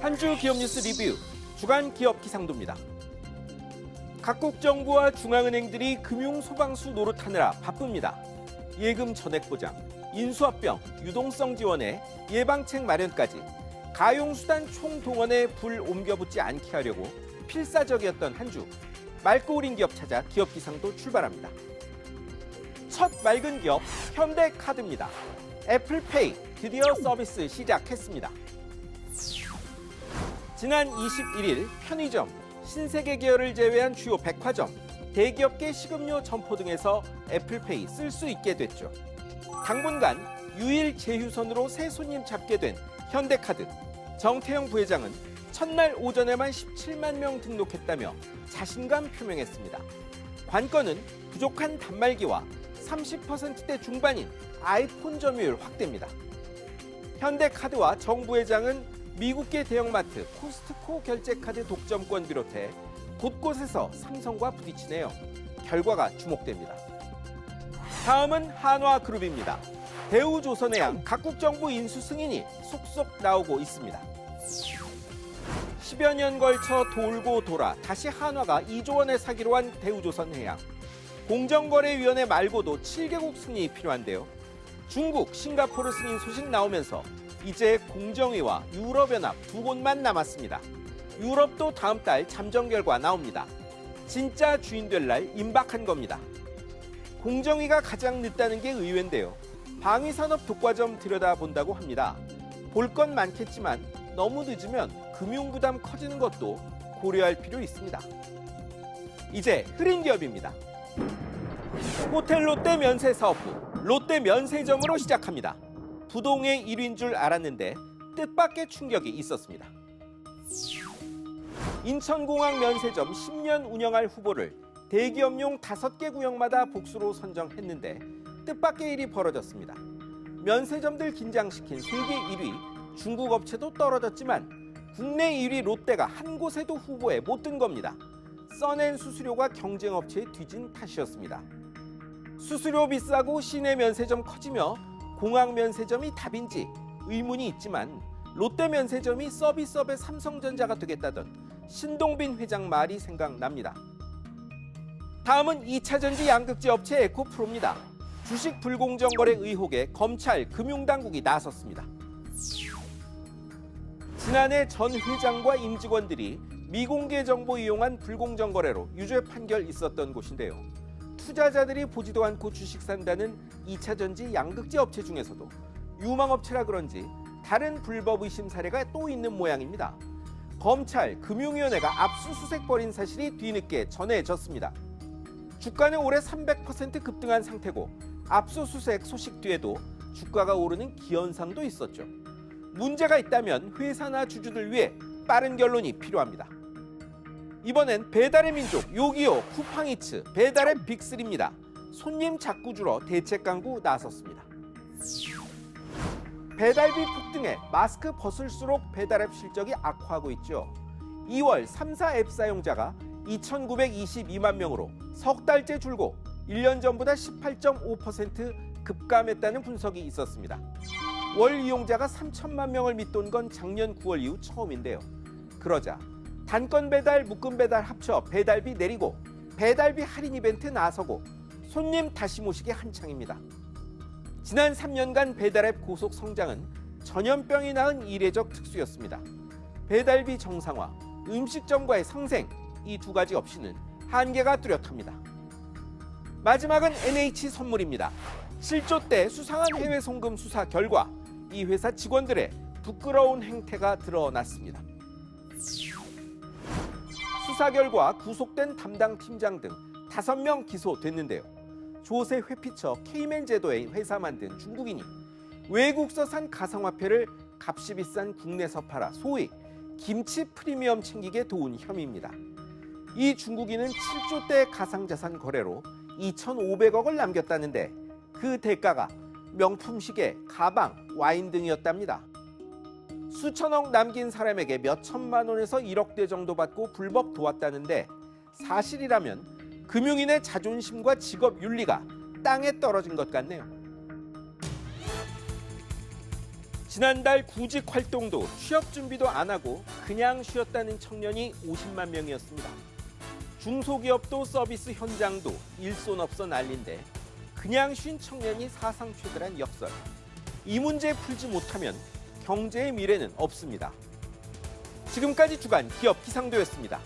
한 주 기업 뉴스 리뷰 주간 기업 기상도입니다. 각국 정부와 중앙은행들이 금융 소방수 노릇하느라 바쁩니다. 예금 전액 보장, 인수합병, 유동성 지원에 예방책 마련까지 가용수단 총동원에 불 옮겨붙지 않게 하려고 필사적이었던 한 주. 맑고 우린 기업 찾아 기업 기상도 출발합니다. 첫 맑은 기업 현대카드입니다. 애플페이 드디어 서비스 시작했습니다. 지난 21일 편의점, 신세계 계열을 제외한 주요 백화점, 대기업계 식음료 점포 등에서 애플페이 쓸 수 있게 됐죠. 당분간 유일 제휴선으로 새 손님 잡게 된 현대카드. 정태영 부회장은 첫날 오전에만 17만 명 등록했다며 자신감 표명했습니다. 관건은 부족한 단말기와 30%대 중반인 아이폰 점유율 확대입니다. 현대카드와 정 부회장은 미국계 대형마트 코스트코 결제카드 독점권 비롯해 곳곳에서 삼성과 부딪히네요. 결과가 주목됩니다. 다음은 한화그룹입니다. 대우조선해양 각국 정부 인수 승인이 속속 나오고 있습니다. 10여 년 걸쳐 돌고 돌아 다시 한화가 2조 원에 사기로 한 대우조선해양. 공정거래위원회 말고도 7개국 승인이 필요한데요. 중국, 싱가포르 승인 소식 나오면서 이제 공정위와 유럽연합 두 곳만 남았습니다. 유럽도 다음 달 잠정 결과 나옵니다. 진짜 주인 될 날 임박한 겁니다. 공정위가 가장 늦다는 게 의외인데요. 방위산업 독과점 들여다본다고 합니다. 볼 건 많겠지만 너무 늦으면 금융부담 커지는 것도 고려할 필요 있습니다. 이제 흐린 기업입니다. 호텔 롯데 면세사업부, 롯데 면세점으로 시작합니다. 부동의 1위인 줄 알았는데 뜻밖의 충격이 있었습니다. 인천공항 면세점 10년 운영할 후보를 대기업용 5개 구역마다 복수로 선정했는데 뜻밖의 일이 벌어졌습니다. 면세점들 긴장시킨 세계 1위 중국 업체도 떨어졌지만 국내 1위 롯데가 한 곳에도 후보에 못 든 겁니다. 써낸 수수료가 경쟁 업체에 뒤진 탓이었습니다. 수수료 비싸고 시내 면세점 커지며 공항 면세점이 답인지 의문이 있지만 롯데 면세점이 서비스업의 삼성전자가 되겠다던 신동빈 회장 말이 생각납니다. 다음은 2차전지 양극재 업체 에코프로입니다. 주식 불공정 거래 의혹에 검찰, 금융당국이 나섰습니다. 지난해 전 회장과 임직원들이 미공개 정보 이용한 불공정 거래로 유죄 판결 있었던 곳인데요. 투자자들이 보지도 않고 주식 산다는 2차전지 양극재 업체 중에서도 유망업체라 그런지 다른 불법 의심 사례가 또 있는 모양입니다. 검찰, 금융위원회가 압수수색 벌인 사실이 뒤늦게 전해졌습니다. 주가는 올해 300% 급등한 상태고 압수수색 소식 뒤에도 주가가 오르는 기현상도 있었죠. 문제가 있다면 회사나 주주들 위해 빠른 결론이 필요합니다. 이번엔 배달의 민족, 요기요, 쿠팡이츠, 배달의 빅3입니다. 손님 자꾸 줄어 대책 강구 나섰습니다. 배달비 폭등에 마스크 벗을수록 배달앱 실적이 악화하고 있죠. 2월 3사 앱 사용자가 2,922만 명으로 석 달째 줄고 1년 전보다 18.5% 급감했다는 분석이 있었습니다. 월 이용자가 3천만 명을 밑돈 건 작년 9월 이후 처음인데요. 그러자 단건 배달, 묶음 배달 합쳐 배달비 내리고 배달비 할인 이벤트 나서고 손님 다시 모시기 한창입니다. 지난 3년간 배달앱 고속 성장은 전염병이 낳은 이례적 특수였습니다. 배달비 정상화, 음식점과의 상생, 이 두 가지 없이는 한계가 뚜렷합니다. 마지막은 NH선물입니다. 실조 때 수상한 해외 송금 수사 결과 이 회사 직원들의 부끄러운 행태가 드러났습니다. 수사 결과 구속된 담당 팀장 등 5명 기소됐는데요. 조세 회피처 케이맨 제도의 회사 만든 중국인이 외국서 산 가상화폐를 값이 비싼 국내서 팔아 소위 김치 프리미엄 챙기게 도운 혐의입니다. 이 중국인은 7조대 가상자산 거래로 2,500억을 남겼다는데 그 대가가 명품 시계, 가방, 와인 등이었답니다. 수천억 남긴 사람에게 몇 천만 원에서 1억대 정도 받고 불법 도왔다는데 사실이라면 금융인의 자존심과 직업 윤리가 땅에 떨어진 것 같네요. 지난달 구직 활동도 취업 준비도 안 하고 그냥 쉬었다는 청년이 50만 명이었습니다. 중소기업도 서비스 현장도 일손없어 난린데 그냥 쉰 청년이 사상 최대란 역설. 이 문제 풀지 못하면 경제의 미래는 없습니다. 지금까지 주간 기업 기상도였습니다.